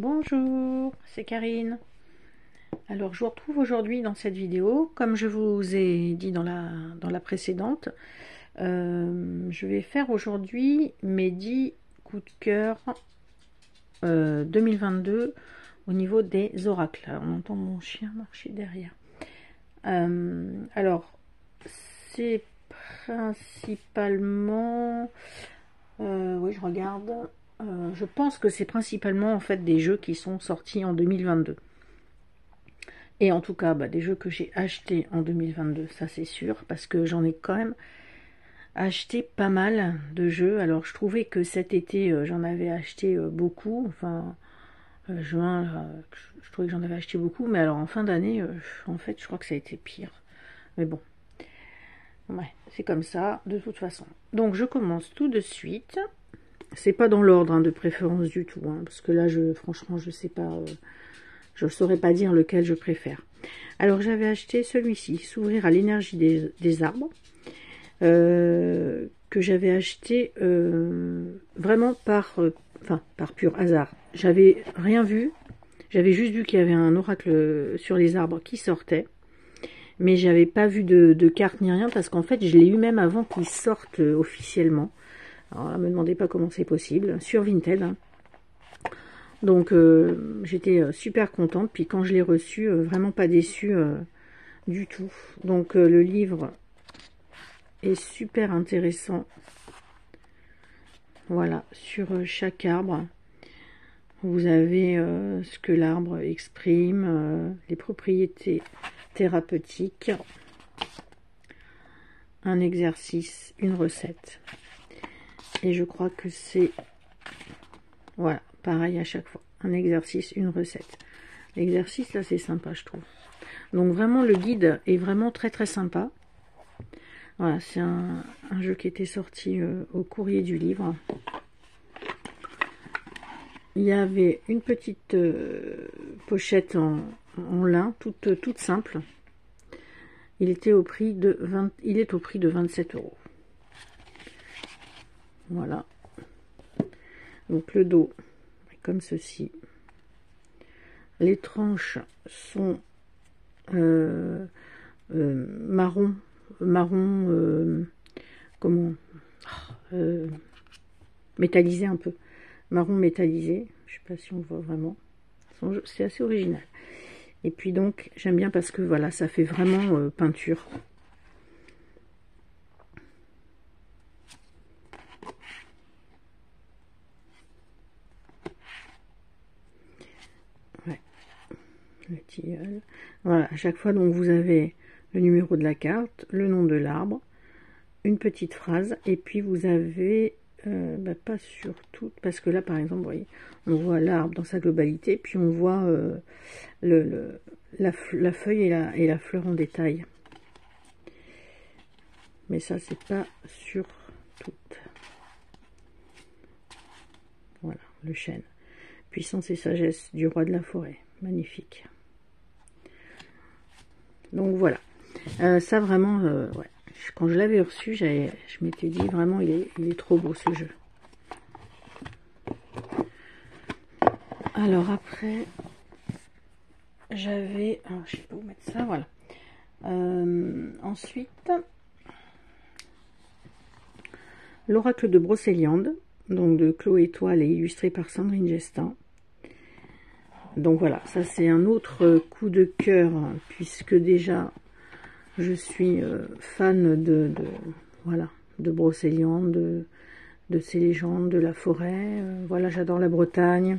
Bonjour, c'est Karine. Alors je vous retrouve aujourd'hui dans cette vidéo. Comme je vous ai dit dans la précédente, je vais faire aujourd'hui mes 10 coups de cœur 2022 au niveau des oracles. Alors, on entend mon chien marcher derrière. Alors c'est principalement... oui, je regarde... je pense que c'est principalement en fait des jeux qui sont sortis en 2022. Et en tout cas, des jeux que j'ai achetés en 2022, ça c'est sûr, parce que j'en ai quand même acheté pas mal de jeux. Alors je trouvais que cet été, j'en avais acheté beaucoup, enfin juin, je trouvais que j'en avais acheté beaucoup, mais alors en fin d'année, en fait, je crois que ça a été pire. Mais bon, ouais, c'est comme ça, de toute façon. Donc je commence tout de suite. C'est pas dans l'ordre de préférence du tout, parce que là, franchement, je sais pas, je ne saurais pas dire lequel je préfère. Alors, j'avais acheté celui-ci, S'ouvrir à l'énergie des arbres, que j'avais acheté vraiment par pur hasard. J'avais rien vu, j'avais juste vu qu'il y avait un oracle sur les arbres qui sortait, mais j'avais pas vu de carte ni rien, parce qu'en fait, je l'ai eu même avant qu'il sorte officiellement. Alors là, me demandez pas comment c'est possible, sur Vinted. Donc j'étais super contente, puis quand je l'ai reçu, vraiment pas déçue du tout. Donc le livre est super intéressant. Voilà, sur chaque arbre, vous avez ce que l'arbre exprime, les propriétés thérapeutiques, un exercice, une recette. Et je crois que c'est, voilà, pareil à chaque fois. Un exercice, une recette. L'exercice, là, c'est sympa, je trouve. Donc, vraiment, le guide est vraiment très, très sympa. Voilà, c'est un jeu qui était sorti au courrier du livre. Il y avait une petite pochette en lin, toute simple. Il est au prix de 27 €. Voilà. Donc le dos est comme ceci. Les tranches sont marron, comment, métallisé un peu, marron métallisé. Je sais pas si on voit vraiment. C'est assez original. Et puis donc j'aime bien parce que voilà, ça fait vraiment peinture. Le tilleul. Voilà, à chaque fois, donc vous avez le numéro de la carte, le nom de l'arbre, une petite phrase, et puis vous avez, pas sur toutes, parce que là, par exemple, vous voyez, on voit l'arbre dans sa globalité, puis on voit la feuille et la fleur en détail. Mais ça, c'est pas sur toutes. Voilà, le chêne. Puissance et sagesse du roi de la forêt. Magnifique. Donc voilà, ça vraiment, ouais. Quand je l'avais reçu, je m'étais dit vraiment, il est trop beau ce jeu. Alors après, j'avais, je sais pas où mettre ça, voilà. Ensuite, l'oracle de Brocéliande, donc de Chloé Étoile et illustré par Sandrine Gestin. Donc voilà, ça c'est un autre coup de cœur, puisque déjà je suis fan voilà, de Brocéliande, de ses légendes, de la forêt. Voilà, j'adore la Bretagne.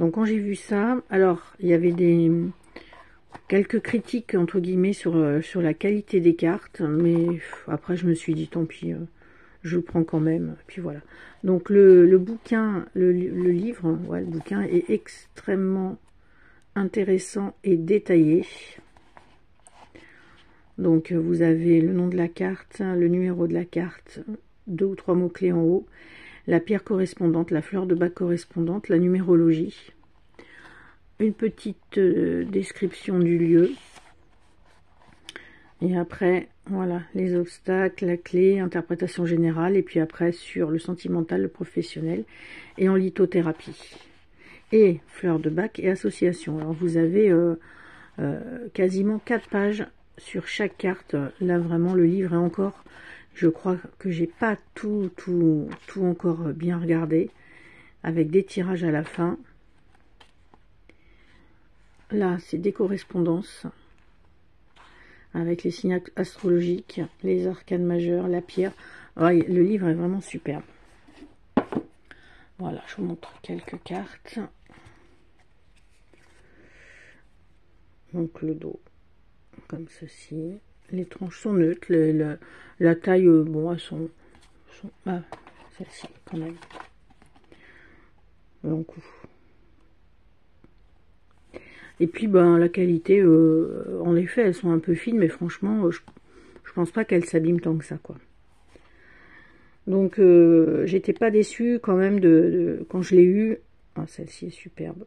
Donc quand j'ai vu ça, alors il y avait quelques critiques entre guillemets sur la qualité des cartes, mais après je me suis dit tant pis, je le prends quand même. Puis voilà. Donc le bouquin, le livre, ouais, le bouquin est extrêmement intéressant et détaillé. Donc vous avez le nom de la carte, le numéro de la carte, 2 ou 3 mots-clés en haut, la pierre correspondante, la fleur de bac correspondante, la numérologie, une petite description du lieu. Et après, voilà, les obstacles, la clé, interprétation générale, et puis après sur le sentimental, le professionnel, et en lithothérapie. et fleurs de bac et association. Alors vous avez quasiment 4 pages sur chaque carte. Là vraiment le livre est encore, je crois que j'ai pas tout encore bien regardé, avec des tirages à la fin. Là c'est des correspondances avec les signes astrologiques, les arcanes majeurs, la pierre. Ouais, le livre est vraiment superbe. Voilà, je vous montre quelques cartes. Donc le dos, comme ceci. Les tranches sont neutres. La taille, bon, elles sont ah, celle-ci, quand même. Long coup. Et puis, ben, la qualité, en effet, elles sont un peu fines, mais franchement, je pense pas qu'elles s'abîment tant que ça, quoi. Donc, j'étais pas déçue quand même quand je l'ai eu. Ah, celle-ci est superbe.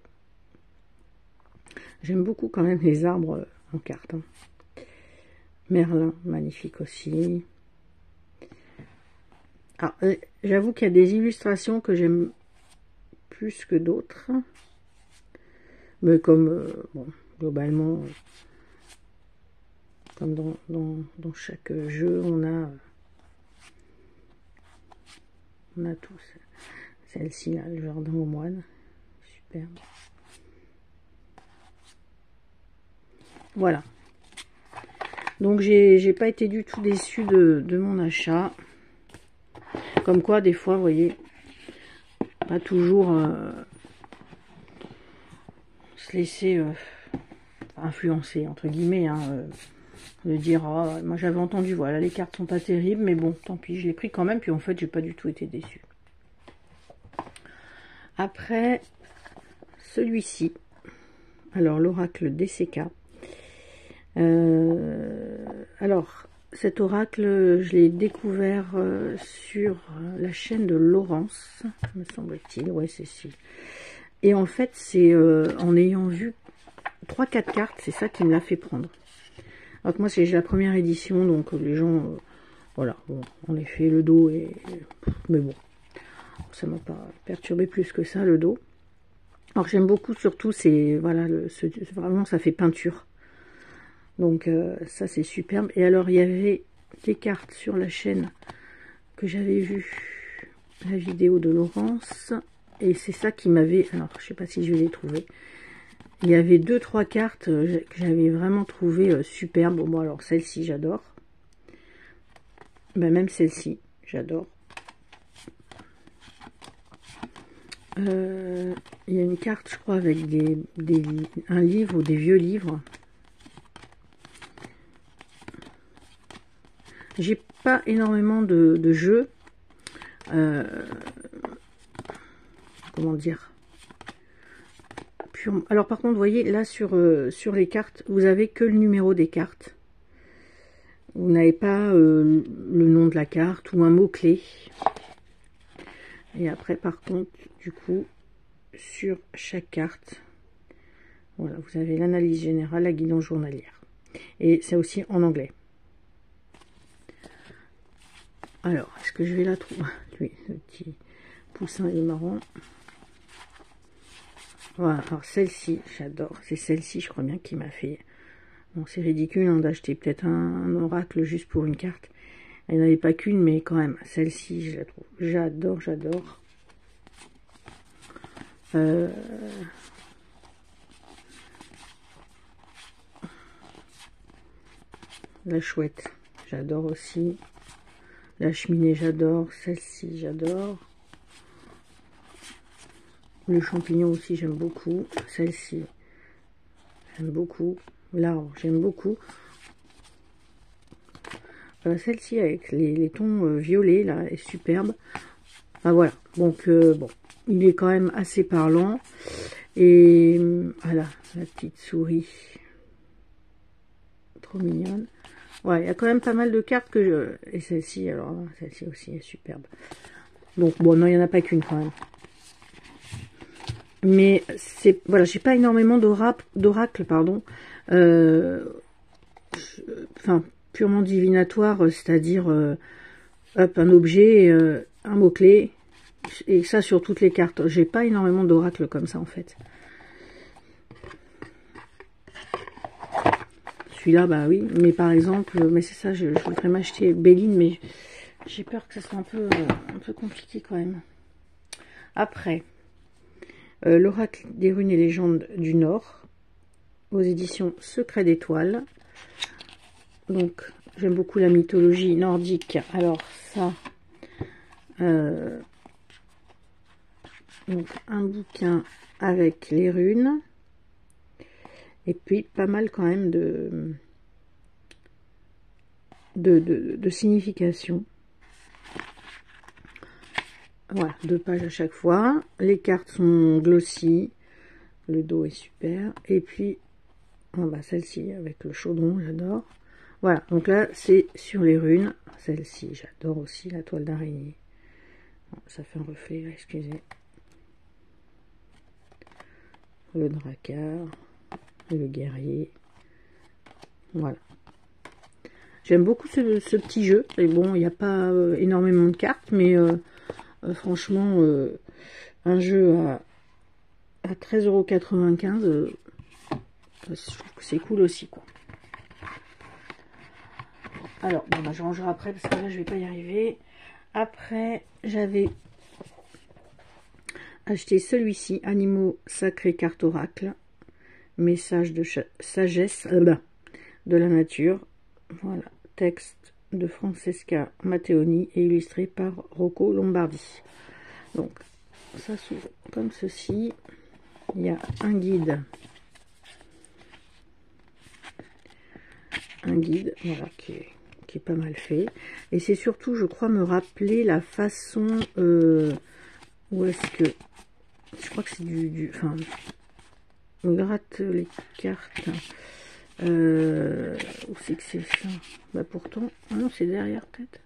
J'aime beaucoup quand même les arbres en carte. Hein. Merlin, magnifique aussi. Ah, j'avoue qu'il y a des illustrations que j'aime plus que d'autres. Mais comme, bon, globalement, comme dans chaque jeu, on a tous. Celle-ci, là, le jardin aux moines. Superbe. Voilà. Donc j'ai pas été du tout déçue de mon achat. Comme quoi, des fois, vous voyez, pas toujours se laisser influencer, entre guillemets, hein, de dire, oh, moi j'avais entendu, voilà, les cartes sont pas terribles, mais bon, tant pis, je l'ai pris quand même, puis en fait, j'ai pas du tout été déçue. Après, celui-ci, alors l'oracle DCK. Alors, cet oracle, je l'ai découvert sur la chaîne de Laurence, me semble-t-il. Ouais, c'est si. Et en fait, c'est en ayant vu 3-4 cartes, c'est ça qui me l'a fait prendre. Alors que moi, c'est la première édition, donc les gens, voilà, bon, en effet, le dos est... Mais bon, ça m'a pas perturbé plus que ça, le dos. Alors, j'aime beaucoup, surtout, c'est, voilà, vraiment, ça fait peinture. Donc ça c'est superbe. Et alors il y avait des cartes sur la chaîne que j'avais vu la vidéo de Laurence. Et c'est ça qui m'avait... Alors je sais pas si je vais les trouver. Il y avait 2-3 cartes que j'avais vraiment trouvé superbes. Bon alors celle-ci j'adore. Ben, même celle-ci j'adore. Il y a une carte je crois avec un livre ou des vieux livres. J'ai pas énormément de jeux. Comment dire, alors par contre, vous voyez, là sur les cartes, vous avez que le numéro des cartes. Vous n'avez pas le nom de la carte ou un mot-clé. Et après, par contre, du coup, sur chaque carte, voilà, vous avez l'analyse générale, la guidance journalière. Et c'est aussi en anglais. Alors, est-ce que je vais la trouver? Lui, le petit poussin est marrant. Voilà, alors celle-ci, j'adore. C'est celle-ci, je crois bien, qui m'a fait... Bon, c'est ridicule hein, d'acheter peut-être un oracle juste pour une carte. Il n'y en avait pas qu'une, mais quand même, celle-ci, je la trouve. J'adore, j'adore. La chouette, j'adore aussi. La cheminée, j'adore. Celle-ci, j'adore. Le champignon aussi, j'aime beaucoup. Celle-ci, j'aime beaucoup. L'arbre, j'aime beaucoup. Celle-ci, avec les tons violets, là, est superbe. Enfin, voilà. Donc, bon, il est quand même assez parlant. Et voilà, la petite souris. Trop mignonne. Ouais, il y a quand même pas mal de cartes que je... Et celle-ci, alors, celle-ci aussi est superbe. Donc, bon, non, il n'y en a pas qu'une quand même. Mais, c'est... Voilà, j'ai pas énormément d'oracles, pardon. Enfin, purement divinatoire, c'est-à-dire, hop, un objet, un mot-clé, et ça sur toutes les cartes. J'ai pas énormément d'oracles comme ça en fait. Celui-là, bah oui, mais par exemple, mais c'est ça, je voudrais m'acheter Béline, mais j'ai peur que ça soit un peu compliqué quand même. Après, l'oracle des runes et légendes du Nord, aux éditions Secret d'étoiles. Donc, j'aime beaucoup la mythologie nordique. Alors ça, donc un bouquin avec les runes. Et puis, pas mal quand même de signification. Voilà, 2 pages à chaque fois. Les cartes sont glossy. Le dos est super. Et puis, oh bah celle-ci avec le chaudron, j'adore. Voilà, donc là, c'est sur les runes. Celle-ci, j'adore aussi, la toile d'araignée. Bon, ça fait un reflet, là, excusez. Le dracard. Le guerrier. Voilà. J'aime beaucoup ce petit jeu. Et bon, il n'y a pas énormément de cartes, mais franchement, un jeu à 13,95 €, je trouve que c'est cool aussi, quoi. Alors, bon, bah, je rangerai après, parce que là, je vais pas y arriver. Après, j'avais acheté celui-ci, Animaux sacrés carte oracle. Message de sagesse de la nature. Voilà, texte de Francesca Matteoni et illustré par Rocco Lombardi. Donc, ça s'ouvre comme ceci. Il y a un guide. Voilà, qui est pas mal fait. Et c'est surtout, je crois, me rappeler la façon où est-ce que... Je crois que c'est enfin, on gratte les cartes. Où c'est que c'est ça? Bah pourtant, non, c'est derrière peut-être.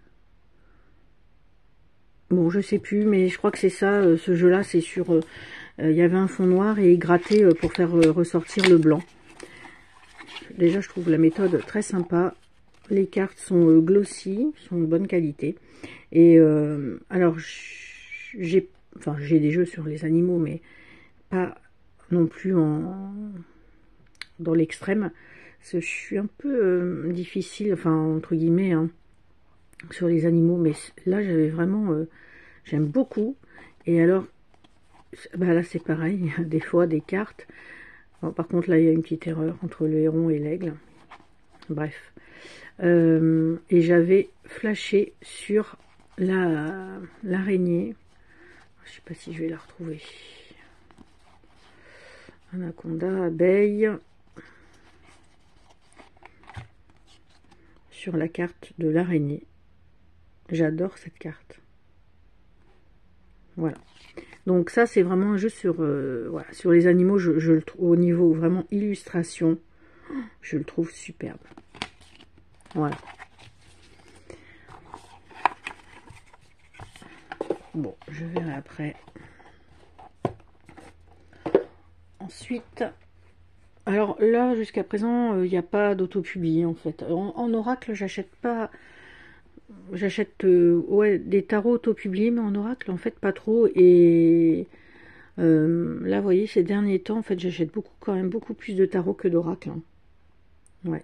Bon, je sais plus, mais je crois que c'est ça, ce jeu-là, c'est sur... il y avait un fond noir et il grattait pour faire ressortir le blanc. Déjà, je trouve la méthode très sympa. Les cartes sont glossy, sont de bonne qualité. Et alors, j'ai des jeux sur les animaux, mais pas non plus dans l'extrême. Je suis un peu difficile, enfin, entre guillemets, hein, sur les animaux. Mais là, j'avais vraiment... j'aime beaucoup. Et alors, bah là, c'est pareil. Il y a des fois des cartes. Bon, par contre, là, il y a une petite erreur entre le héron et l'aigle. Bref. Et j'avais flashé sur l'araignée. Je sais pas si je vais la retrouver. Anaconda, abeille. Sur la carte de l'araignée. J'adore cette carte. Voilà. Donc ça, c'est vraiment un jeu sur, voilà, sur les animaux. Je le trouve au niveau vraiment illustration. Je le trouve superbe. Voilà. Bon, je verrai après. Ensuite, alors là, jusqu'à présent, il n'y a pas d'autopublié en fait. En oracle, j'achète pas... J'achète ouais, des tarots autopubliés, mais en oracle, en fait, pas trop. Et là, vous voyez, ces derniers temps, en fait, j'achète quand même beaucoup plus de tarots que d'oracle. Hein. Ouais.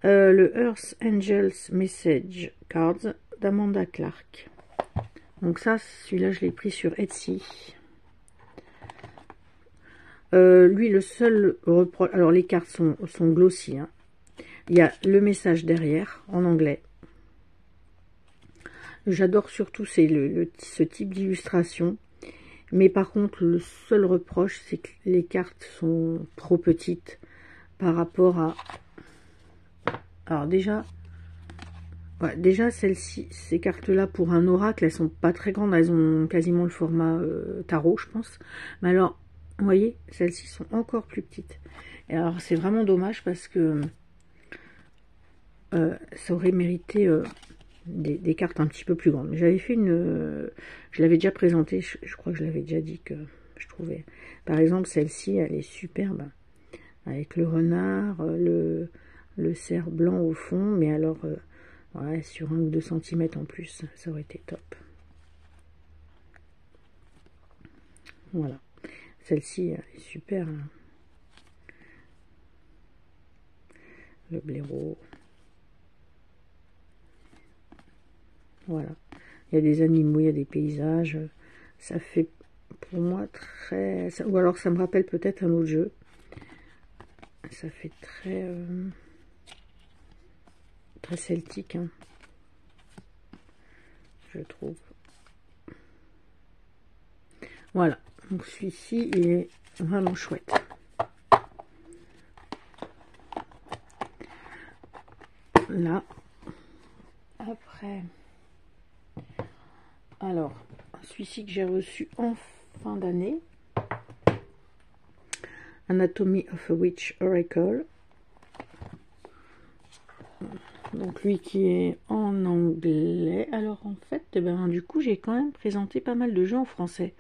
Le Earth Angels Message Cards d'Amanda Clark. Donc ça, celui-là, je l'ai pris sur Etsy. Lui, le seul reproche... Alors, les cartes sont glossy. Hein. Il y a le message derrière, en anglais. J'adore surtout ce type d'illustration. Mais par contre, le seul reproche, c'est que les cartes sont trop petites par rapport à... Alors déjà, ouais, déjà celles-ci, ces cartes-là pour un oracle, elles sont pas très grandes, elles ont quasiment le format tarot, je pense. Mais alors, vous voyez, celles-ci sont encore plus petites. Et alors, c'est vraiment dommage parce que ça aurait mérité des cartes un petit peu plus grandes. J'avais fait je l'avais déjà présentée, je crois que je l'avais déjà dit que je trouvais. Par exemple, celle-ci, elle est superbe. Avec le renard, le cerf blanc au fond, mais alors, ouais, sur 1 ou 2 cm en plus, ça aurait été top. Voilà. Celle-ci, elle est super. Hein. Le blaireau. Voilà. Il y a des animaux, il y a des paysages. Ça fait pour moi très... ou alors ça me rappelle peut-être un autre jeu. Ça fait très... très celtique. Hein, je trouve. Voilà. Donc celui-ci, il est vraiment chouette. Là. Après... Alors, celui-ci que j'ai reçu en fin d'année. Anatomy of a Witch Oracle. Donc lui qui est en anglais. Alors en fait, ben, du coup j'ai quand même présenté pas mal de jeux en français.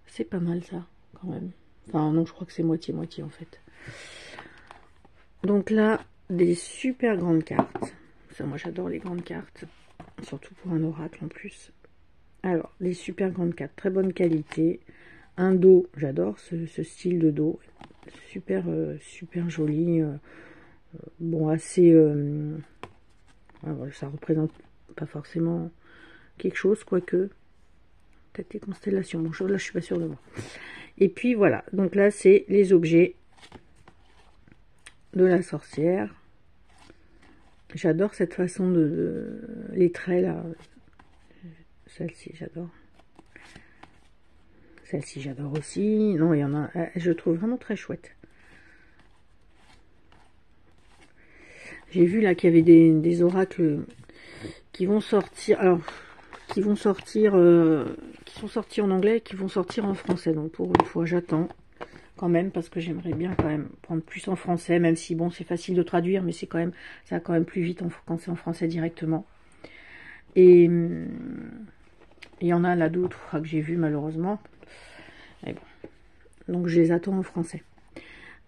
C'est pas mal ça, quand même. Enfin non, je crois que c'est moitié-moitié en fait. Donc là, des super grandes cartes. Ça, moi j'adore les grandes cartes. Surtout pour un oracle en plus. Alors, des super grandes cartes, très bonne qualité. Un dos, j'adore ce style de dos. Super, super joli. Bon, assez... ça représente pas forcément quelque chose, quoique. Peut-être les constellations. Bon, là, je suis pas sûre de moi. Et puis, voilà. Donc là, c'est les objets de la sorcière. J'adore cette façon les traits, là. Celle-ci, j'adore. Celle-ci, j'adore aussi. Non, il y en a... Je trouve vraiment très chouette. J'ai vu là qu'il y avait des oracles qui vont sortir, alors qui sont sortis en anglais, qui vont sortir en français. Donc pour une fois, j'attends quand même parce que j'aimerais bien quand même prendre plus en français, même si bon, c'est facile de traduire, mais c'est quand même, ça va quand même plus vite quand c'est en français directement. Et il y en a là d'autres que j'ai vu malheureusement. Mais bon, donc je les attends en français.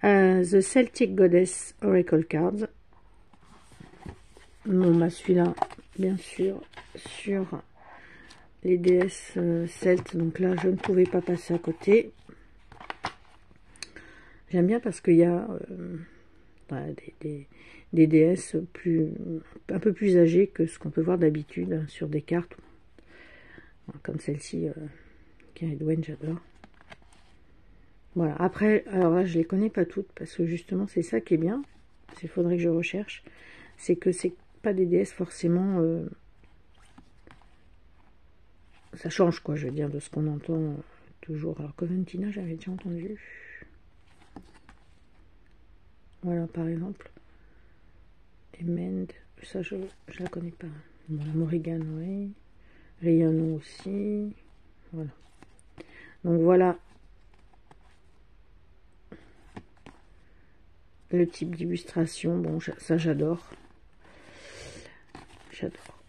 The Celtic Goddess Oracle Cards. Bon, bah celui-là, bien sûr, sur les déesses celtes. Donc là, je ne pouvais pas passer à côté. J'aime bien parce qu'il y a des déesses un peu plus âgées que ce qu'on peut voir d'habitude sur des cartes. Comme celle-ci, Caridwen, j'adore. Voilà, après, alors là, je les connais pas toutes parce que justement, c'est ça qui est bien. Il faudrait que je recherche. C'est que c'est pas des déesses forcément... ça change, quoi, je veux dire, de ce qu'on entend toujours. Alors, Coventina, j'avais déjà entendu. Voilà, par exemple. Emend, ça, je la connais pas. Bon, la Morrigan, oui. Rhiannon aussi. Voilà. Donc, voilà le type d'illustration. Bon, ça, j'adore. J'adore.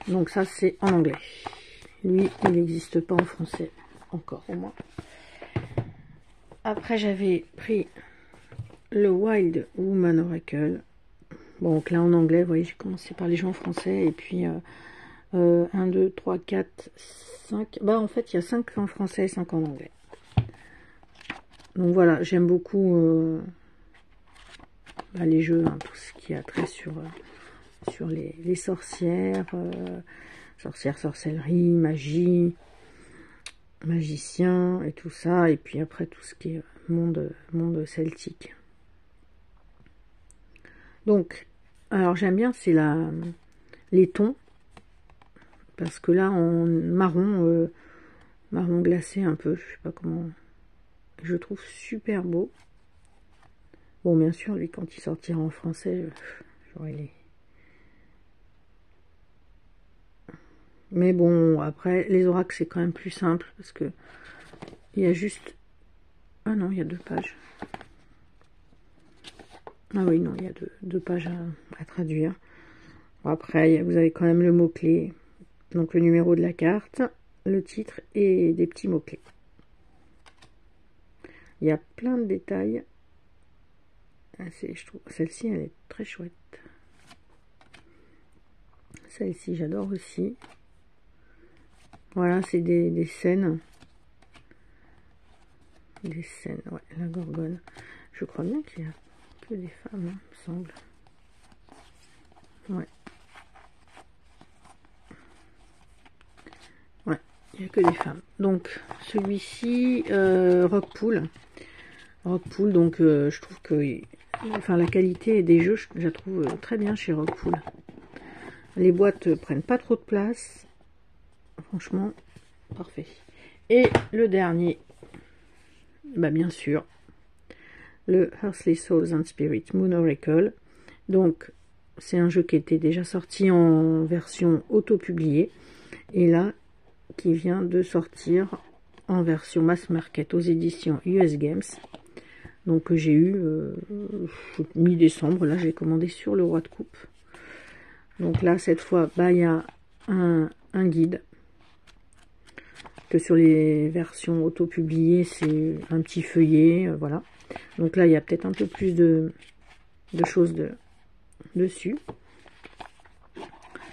Donc ça, c'est en anglais. Lui, il n'existe pas en français. Encore, au moins. Après, j'avais pris le Wild Woman Oracle. Bon, donc là, en anglais, vous voyez, j'ai commencé par les gens en français. Et puis, 1, 2, 3, 4, 5. Bah, en fait, il y a 5 en français et 5 en anglais. Donc voilà, j'aime beaucoup les jeux, hein, tout ce qui a trait sur les sorcières, sorcellerie, magie, magicien et tout ça. Et puis après, tout ce qui est monde celtique. Donc, alors j'aime bien, c'est les tons. Parce que là, en marron, marron glacé un peu, je sais pas comment... Je trouve super beau. Bon, bien sûr, lui, quand il sortira en français, j'aurai les... Mais bon, après, les oracles, c'est quand même plus simple, parce que il y a juste... Ah non, il y a 2 pages. Ah oui, non, il y a deux pages à traduire. Bon, après, vous avez quand même le mot-clé, donc le numéro de la carte, le titre et des petits mots-clés. Il y a plein de détails. Je trouve celle-ci, elle est très chouette. Celle-ci, j'adore aussi. Voilà, c'est des scènes. Des scènes, ouais, la Gorgone. Je crois bien qu'il y a que des femmes, hein, il me semble. Ouais. Ouais, il n'y a que des femmes. Donc, celui-ci, Rockpool. Rockpool, donc je trouve que enfin, la qualité des jeux, je la trouve très bien chez Rockpool. Les boîtes prennent pas trop de place. Franchement, parfait. Et le dernier, bah bien sûr, le Earthly Souls and Spirit Moon Oracle. Donc, c'est un jeu qui était déjà sorti en version auto-publiée. Et là, qui vient de sortir en version mass market aux éditions US Games. Donc, j'ai eu mi-décembre. Là, j'ai commandé sur le Roi de Coupe. Donc là, cette fois, bah, il y a un guide. Que sur les versions auto-publiées, c'est un petit feuillet, voilà. Donc là, il y a peut-être un peu plus de choses dessus.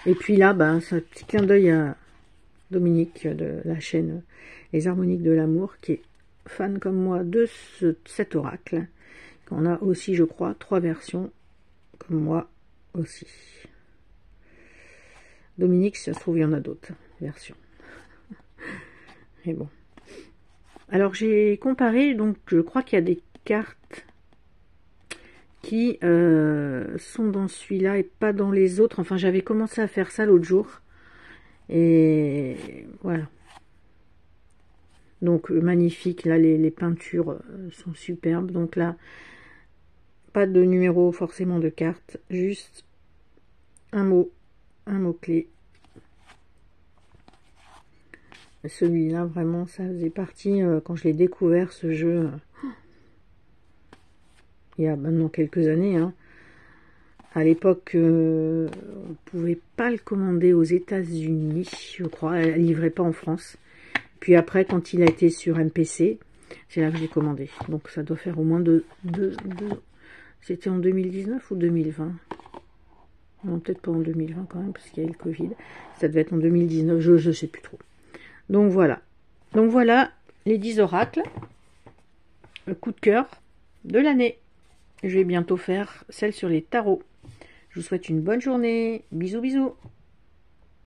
Et puis là, bah, c'est un petit clin d'œil à Dominique de la chaîne Les Harmoniques de l'amour, qui est fan comme moi de cet oracle. On a aussi, je crois, 3 versions, comme moi aussi. Dominique, si ça se trouve, il y en a d'autres versions. Mais bon. Alors j'ai comparé, donc je crois qu'il y a des cartes qui sont dans celui-là et pas dans les autres. Enfin, j'avais commencé à faire ça l'autre jour. Et voilà. Donc magnifique, là les peintures sont superbes. Donc là, pas de numéro forcément de carte, juste un mot-clé. Celui-là, vraiment, ça faisait partie, quand je l'ai découvert, ce jeu, il y a maintenant quelques années, hein. À l'époque, on ne pouvait pas le commander aux États-Unis, je crois, elle ne livrait pas en France. Puis après, quand il a été sur MPC, c'est là que j'ai commandé. Donc ça doit faire au moins C'était en 2019 ou 2020? Non, peut-être pas en 2020 quand même, parce qu'il y a eu le Covid. Ça devait être en 2019, je ne sais plus trop. Donc voilà. Donc voilà les 10 oracles. Le coup de cœur de l'année. Je vais bientôt faire celle sur les tarots. Je vous souhaite une bonne journée. Bisous, bisous.